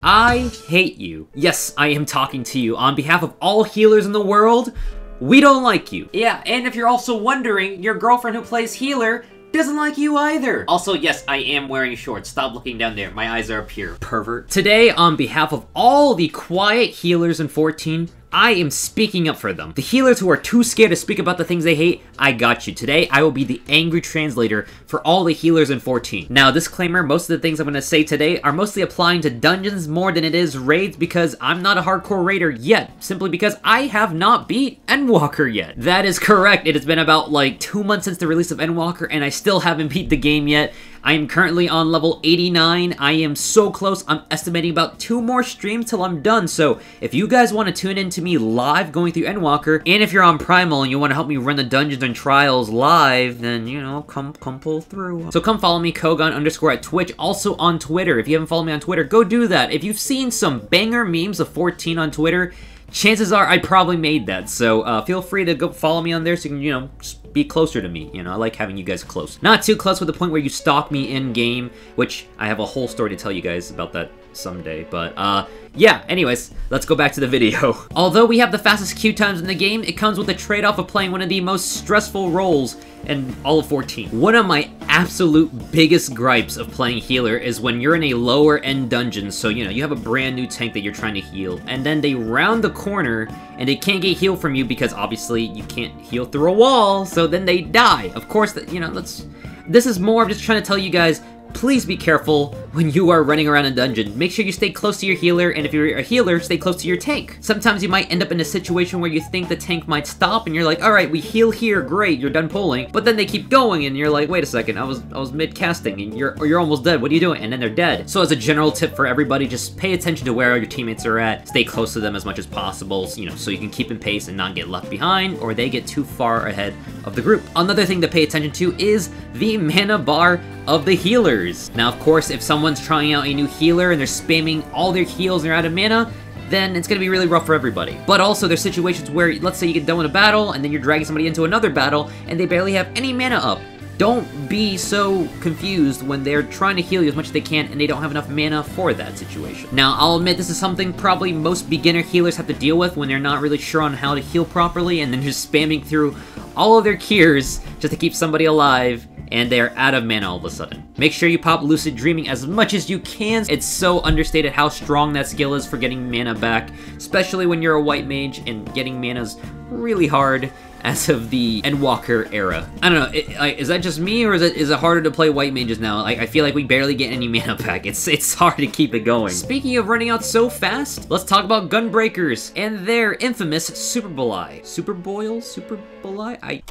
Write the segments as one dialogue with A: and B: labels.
A: I hate you. Yes, I am talking to you. On behalf of all healers in the world, we don't like you. Yeah, and if you're also wondering, your girlfriend who plays healer doesn't like you either. Also, yes, I am wearing shorts. Stop looking down there. My eyes are up here, pervert. Today, on behalf of all the quiet healers in 14, I am speaking up for them. The healers who are too scared to speak about the things they hate, I got you. Today, I will be the angry translator for all the healers in 14. Now, disclaimer, most of the things I'm going to say today are mostly applying to dungeons more than it is raids because I'm not a hardcore raider yet, simply because I have not beat Endwalker yet. That is correct. It has been about like 2 months since the release of Endwalker and I still haven't beat the game yet. I am currently on level 89. I am so close. I'm estimating about 2 more streams till I'm done. So if you guys want to tune in to me live going through Endwalker, and if you're on Primal and you want to help me run the dungeons and trials live, then, you know, come pull through. So come follow me, Kougaon_ at Twitch, also on Twitter. If you haven't followed me on Twitter, go do that. If you've seen some banger memes of 14 on Twitter, chances are I probably made that. So feel free to go follow me on there so you can, you know, just be closer to me. You know, I like having you guys close. Not too close with the point where you stalk me in-game, which I have a whole story to tell you guys about that someday. But, yeah, anyways, let's go back to the video. Although we have the fastest queue times in the game, it comes with the trade-off of playing one of the most stressful roles in all of 14. One of my absolute biggest gripes of playing healer is when you're in a lower end dungeon, so you know, you have a brand new tank that you're trying to heal, and then they round the corner and they can't get healed from you because obviously you can't heal through a wall, so then they die. Of course, you know, this is more of just trying to tell you guys, please be careful when you are running around a dungeon. Make sure you stay close to your healer, and if you're a healer, stay close to your tank. Sometimes you might end up in a situation where you think the tank might stop, and you're like, alright, we heal here, great, you're done pulling. But then they keep going, and you're like, wait a second, I was mid-casting, and you're almost dead, what are you doing? And then they're dead. So as a general tip for everybody, just pay attention to where your teammates are at, stay close to them as much as possible, you know, so you can keep in pace and not get left behind, or they get too far ahead of the group. Another thing to pay attention to is the mana bar of the healers. Now, of course, if someone's trying out a new healer and they're spamming all their heals and they're out of mana, then it's gonna be really rough for everybody. But also, there's situations where, let's say you get done with a battle, and then you're dragging somebody into another battle, and they barely have any mana up. Don't be so confused when they're trying to heal you as much as they can and they don't have enough mana for that situation. Now, I'll admit this is something probably most beginner healers have to deal with when they're not really sure on how to heal properly and then just spamming through all of their cures just to keep somebody alive, and they're out of mana all of a sudden. Make sure you pop Lucid Dreaming as much as you can. It's so understated how strong that skill is for getting mana back, especially when you're a white mage and getting mana's really hard as of the Endwalker era. I don't know, is that just me, or is it harder to play white mages now? I feel like we barely get any mana back. It's hard to keep it going. Speaking of running out so fast, let's talk about Gunbreakers and their infamous Super Bulai. Super Bulai?
B: Super Bulai.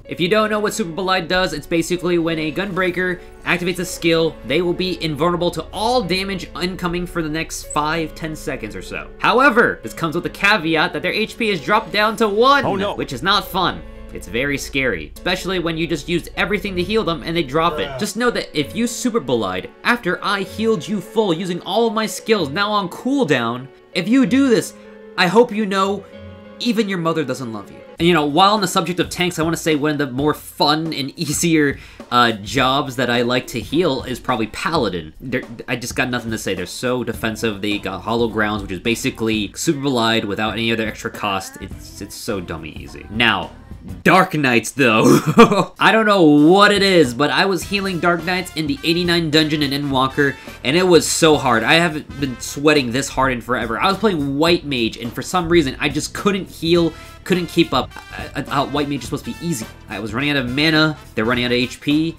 A: If you don't know what Super Paladin does, it's basically when a Gunbreaker activates a skill, they will be invulnerable to all damage incoming for the next 5-10 seconds or so. However, this comes with the caveat that their HP is dropped down to 1, which is not fun. It's very scary, especially when you just used everything to heal them and they drop it. Just know that if you Super Bullied after I healed you full using all of my skills now on cooldown, if you do this, I hope you know even your mother doesn't love you. And you know, while on the subject of tanks, I want to say one of the more fun and easier jobs that I like to heal is probably Paladin. I just got nothing to say. They're so defensive. They got Hollow Grounds, which is basically Super Bullied without any other extra cost. It's so dummy easy. Now, Dark Knights, though. I don't know what it is, but I was healing Dark Knights in the 89 dungeon in Endwalker, and it was so hard. I haven't been sweating this hard in forever. I was playing White Mage, and for some reason, I just couldn't heal, couldn't keep up. White Mage is supposed to be easy. I was running out of mana, they're running out of HP.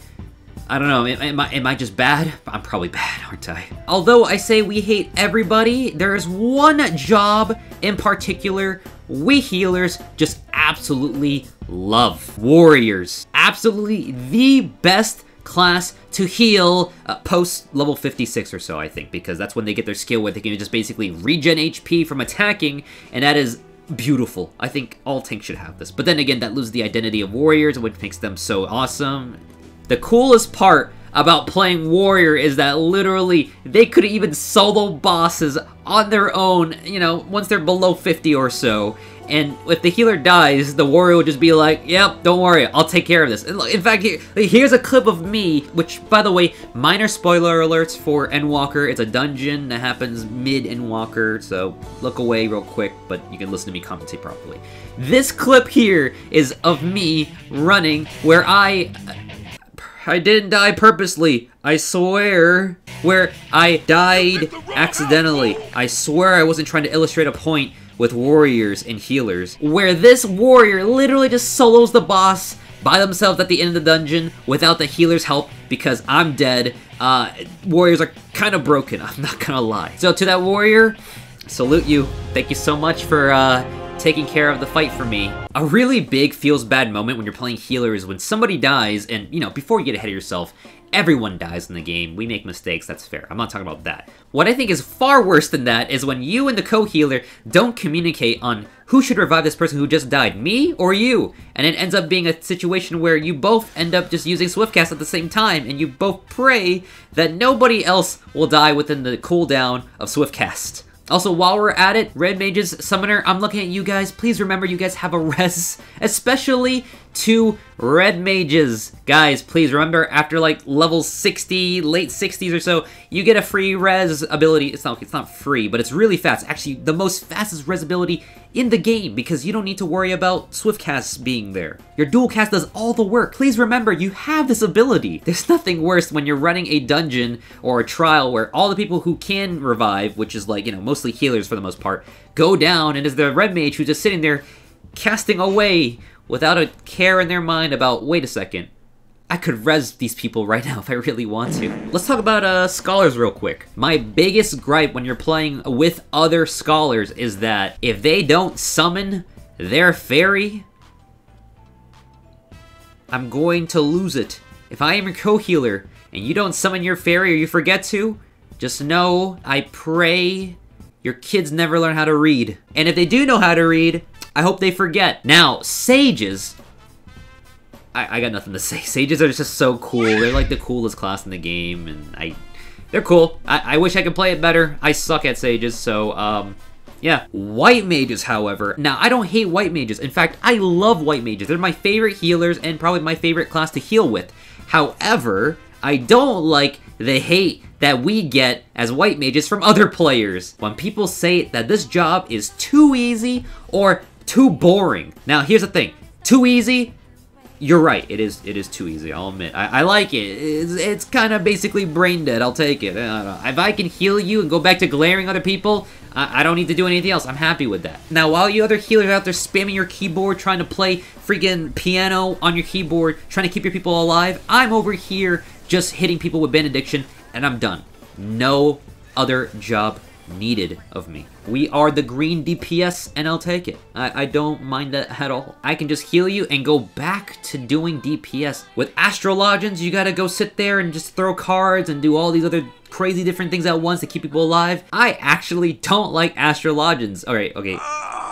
A: I don't know, am I just bad? I'm probably bad, aren't I? Although I say we hate everybody, there is one job in particular we healers just absolutely love. Warriors. Absolutely the best class to heal post level 56 or so, I think, because that's when they get their skill where they can just basically regen HP from attacking, and that is beautiful. I think all tanks should have this. But then again, that loses the identity of warriors, which makes them so awesome. The coolest part about playing warrior is that literally they could even solo bosses on their own, you know, once they're below 50 or so, and if the healer dies, the warrior will just be like, yep, don't worry, I'll take care of this. In fact, here's a clip of me, which, by the way, minor spoiler alerts for Endwalker. It's a dungeon that happens mid-Endwalker, so look away real quick, but you can listen to me commentate properly. This clip here is of me running where I didn't die purposely, I swear. Where I died accidentally. I swear I wasn't trying to illustrate a point with warriors and healers. Where this warrior literally just solos the boss by themselves at the end of the dungeon without the healer's help because I'm dead. Warriors are kind of broken, I'm not gonna lie. So to that warrior, salute you. Thank you so much for taking care of the fight for me. A really big feels bad moment when you're playing healer is when somebody dies, and you know, before you get ahead of yourself, everyone dies in the game. We make mistakes, that's fair. I'm not talking about that. What I think is far worse than that is when you and the co-healer don't communicate on who should revive this person who just died, me or you? And it ends up being a situation where you both end up just using Swiftcast at the same time, and you both pray that nobody else will die within the cooldown of Swiftcast. Also, while we're at it, Red Mages, Summoner, I'm looking at you guys. Please remember you guys have a res, especially to Red Mages. Guys, please remember after like level 60, late 60s or so, you get a free res ability. It's not free, but it's really fast. Actually, the most fastest res ability in the game because you don't need to worry about Swiftcast being there. Your dual cast does all the work. Please remember, you have this ability. There's nothing worse when you're running a dungeon or a trial where all the people who can revive, which is like, you know, mostly healers for the most part, go down, and it's the Red Mage who's just sitting there casting away without a care in their mind about, wait a second, I could res these people right now if I really want to. Let's talk about scholars real quick. My biggest gripe when you're playing with other scholars is that if they don't summon their fairy, I'm going to lose it. If I am your co-healer and you don't summon your fairy or you forget to, just know I pray your kids never learn how to read. And if they do know how to read, I hope they forget. Now, sages, I got nothing to say. Sages are just so cool. They're like the coolest class in the game, and they're cool. I wish I could play it better. I suck at sages, so, yeah. White mages, however. Now, I don't hate white mages. In fact, I love white mages. They're my favorite healers and probably my favorite class to heal with. However, I don't like the hate that we get as white mages from other players. When people say that this job is too easy or too boring. Now, here's the thing. Too easy? You're right, it is too easy, I'll admit. I like it. It's kind of basically brain dead, I'll take it. If I can heal you and go back to glaring other people, I don't need to do anything else. I'm happy with that. Now, while you other healers are out there spamming your keyboard, trying to play freaking piano on your keyboard, trying to keep your people alive, I'm over here just hitting people with benediction, and I'm done. No other job needed of me. We are the green DPS, and I'll take it. I don't mind that at all. I can just heal you and go back to doing DPS. With Astrologians, you gotta go sit there and just throw cards and do all these other crazy different things at once to keep people alive. I actually don't like Astrologians. Alright, okay.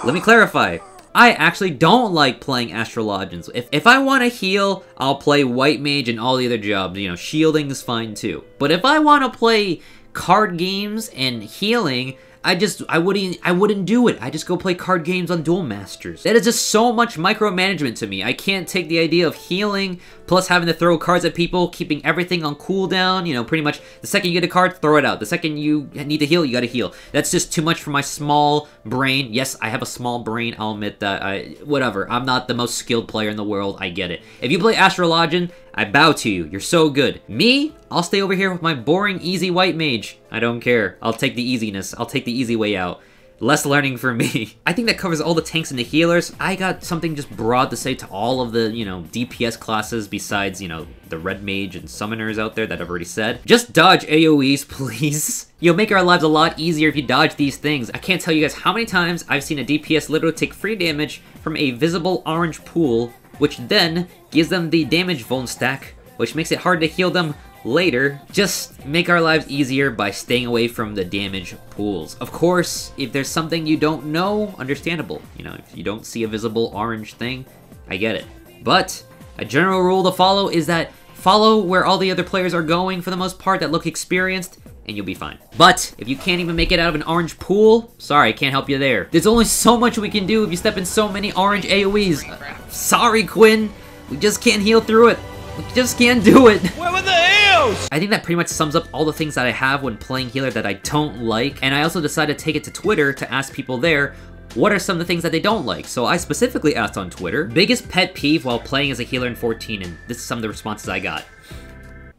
A: Let me clarify. I actually don't like playing Astrologians. If I want to heal, I'll play White Mage and all the other jobs. You know, shielding is fine too. But if I want to play card games and healing, I wouldn't do it. I just go play card games on Duel Masters. That is just so much micromanagement to me. I can't take the idea of healing plus having to throw cards at people, keeping everything on cooldown. You know, pretty much the second you get a card, throw it out. The second you need to heal, you gotta heal. That's just too much for my small brain. Yes, I have a small brain, I'll admit that. Whatever, I'm not the most skilled player in the world, I get it. If you play Astrologian, I bow to you. You're so good. Me? I'll stay over here with my boring, easy white mage. I don't care. I'll take the easiness. I'll take the easy way out. Less learning for me. I think that covers all the tanks and the healers. I got something just broad to say to all of the, you know, DPS classes besides, you know, the red mage and summoners out there that I've already said. Just dodge AoEs, please. You'll make our lives a lot easier if you dodge these things. I can't tell you guys how many times I've seen a DPS literally take free damage from a visible orange pool, which then gives them the damage vuln stack, which makes it hard to heal them later. Just make our lives easier by staying away from the damage pools. Of course, if there's something you don't know, understandable. You know, if you don't see a visible orange thing, I get it. But a general rule to follow is that follow where all the other players are going for the most part that look experienced, and you'll be fine. But if you can't even make it out of an orange pool, sorry, I can't help you there. There's only so much we can do if you step in so many orange AoEs. Sorry, Quinn. We just can't heal through it. We just can't do it.
C: Where were the heals?
A: I think that pretty much sums up all the things that I have when playing healer that I don't like. And I also decided to take it to Twitter to ask people there what are some of the things that they don't like. So I specifically asked on Twitter, biggest pet peeve while playing as a healer in 14, and this is some of the responses I got.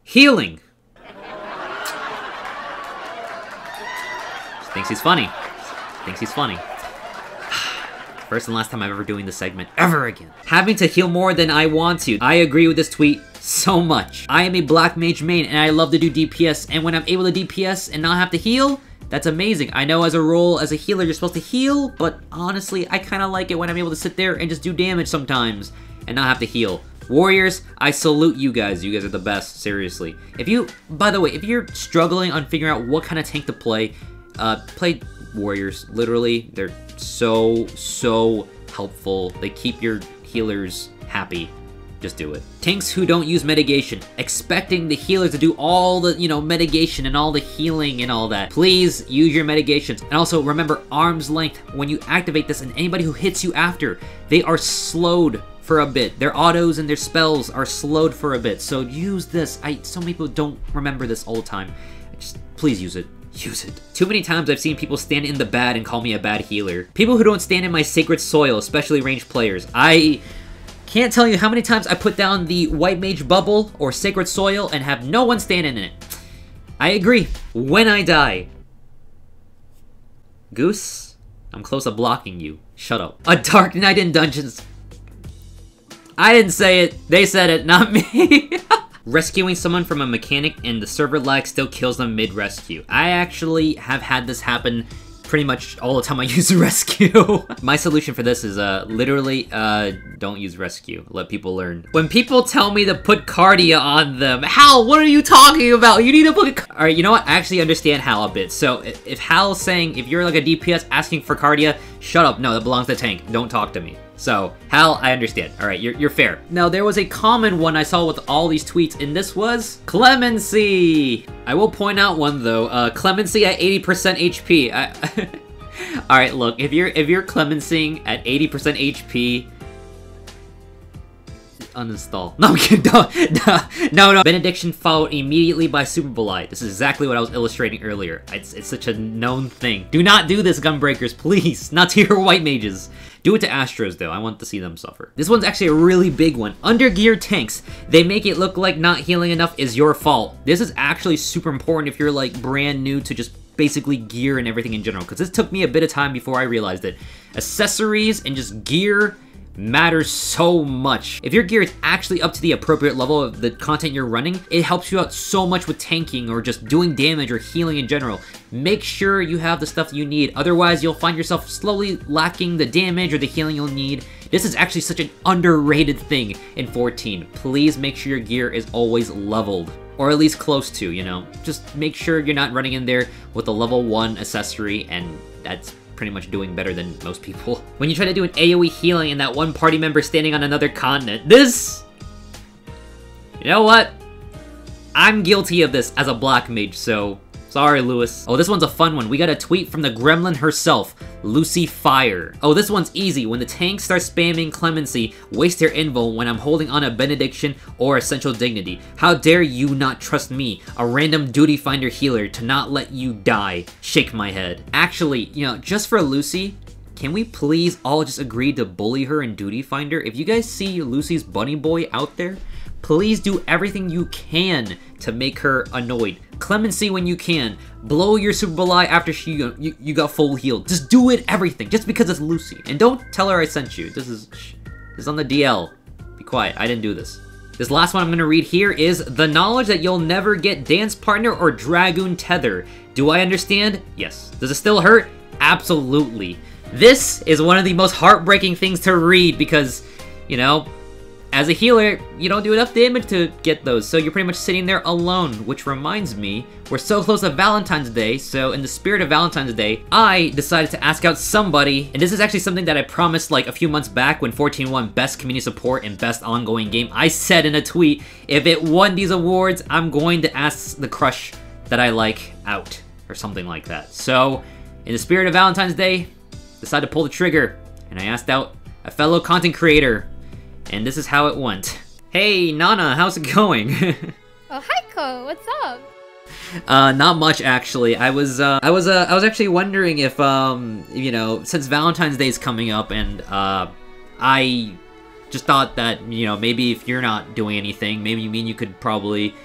A: Healing. Thinks he's funny. Thinks he's funny. First and last time I'm ever doing this segment, ever again. Having to heal more than I want to. I agree with this tweet so much. I am a black mage main and I love to do DPS, and when I'm able to DPS and not have to heal, that's amazing. I know as a role, as a healer, you're supposed to heal, but honestly, I kind of like it when I'm able to sit there and just do damage sometimes and not have to heal. Warriors, I salute you guys. You guys are the best, seriously. By the way, if you're struggling on figuring out what kind of tank to play Warriors. Literally, they're so helpful. They keep your healers happy. Just do it. Tanks who don't use mitigation, expecting the healers to do all the, mitigation and all the healing and all that. Please use your mitigations. And also remember arm's length when you activate this, and anybody who hits you after, they are slowed for a bit. Their autos and their spells are slowed for a bit. So use this. So many people don't remember this all the time. Just please use it. Use it. Too many times I've seen people stand in the bad and call me a bad healer. People who don't stand in my sacred soil, especially ranged players. I can't tell you how many times I put down the white mage bubble or sacred soil and have no one standing in it. I agree. When I die. Goose, I'm close to blocking you. Shut up. A dark night in dungeons. I didn't say it. They said it, not me. Rescuing someone from a mechanic and the server lag still kills them mid-rescue. I actually have had this happen pretty much all the time I use rescue. My solution for this is literally don't use rescue. Let people learn. When people tell me to put Cardia on them, Hal, what are you talking about? You need to put... Alright, you know what? I actually understand Hal a bit. So if Hal's saying, if you're like a DPS asking for Cardia, shut up. No, that belongs to tank. Don't talk to me. So, Hal, I understand. Alright, you're fair. Now, there was a common one I saw with all these tweets, and this was Clemency! I will point out one, though. Clemency at 80% HP. Alright, look, if you're Clemencying at 80% HP, uninstall. No, I'm kidding. No. Benediction followed immediately by Super Belay. This is exactly what I was illustrating earlier. It's such a known thing. Do not do this, Gunbreakers, please. Not to your white mages. Do it to Astros, though. I want to see them suffer. This one's actually a really big one. Under-geared tanks. They make it look like not healing enough is your fault. This is actually super important if you're, like, brand new to just basically gear and everything in general, because this took me a bit of time before I realized it. Accessories and just gear matters so much. If your gear is actually up to the appropriate level of the content you're running, it helps you out so much with tanking or just doing damage or healing in general. Make sure you have the stuff you need, otherwise you'll find yourself slowly lacking the damage or the healing you'll need. This is actually such an underrated thing in 14. Please make sure your gear is always leveled. Or at least close to, Just make sure you're not running in there with a level 1 accessory, and that's pretty much doing better than most people. When you try to do an AoE healing and that one party member standing on another continent, this... You know what? I'm guilty of this as a black mage, so... Sorry, Lewis. Oh, this one's a fun one. We got a tweet from the gremlin herself, Lucy Fire. Oh, this one's easy. When the tank starts spamming Clemency, waste their invul when I'm holding on a Benediction or Essential Dignity. How dare you not trust me, a random duty finder healer, to not let you die? Shake my head. Actually, just for Lucy, can we please all just agree to bully her in Duty Finder? If you guys see Lucy's bunny boy out there, please do everything you can to make her annoyed. Clemency when you can. Blow your Super Belay after you got full healed. Just do it, everything, just because it's Lucy. And don't tell her I sent you. This is on the DL. Be quiet, I didn't do this. This last one I'm gonna read here is the knowledge that you'll never get dance partner or dragoon tether. Do I understand? Yes. Does it still hurt? Absolutely. This is one of the most heartbreaking things to read because, as a healer, you don't do enough damage to get those, so you're pretty much sitting there alone, which reminds me, we're so close to Valentine's Day, so in the spirit of Valentine's Day, I decided to ask out somebody, and this is actually something that I promised like a few months back when 14 won Best Community Support and Best Ongoing Game. I said in a tweet, if it won these awards, I'm going to ask the crush that I like out, or something like that. So, in the spirit of Valentine's Day, decided to pull the trigger, and I asked out a fellow content creator, and this is how it went. Hey, Nana, how's it going?
C: Oh, hi, Ko. What's up?
A: Not much actually. I was actually wondering if, you know, since Valentine's Day is coming up, and I just thought that, you know, maybe if you're not doing anything, maybe you could probably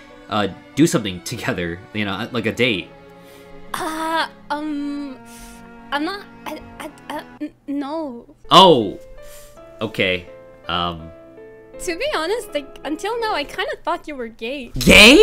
A: do something together, you know, like a date.
C: I'm not. No.
A: Oh, okay.
C: To be honest, like, until now, I kind of thought you were gay.
A: Gay?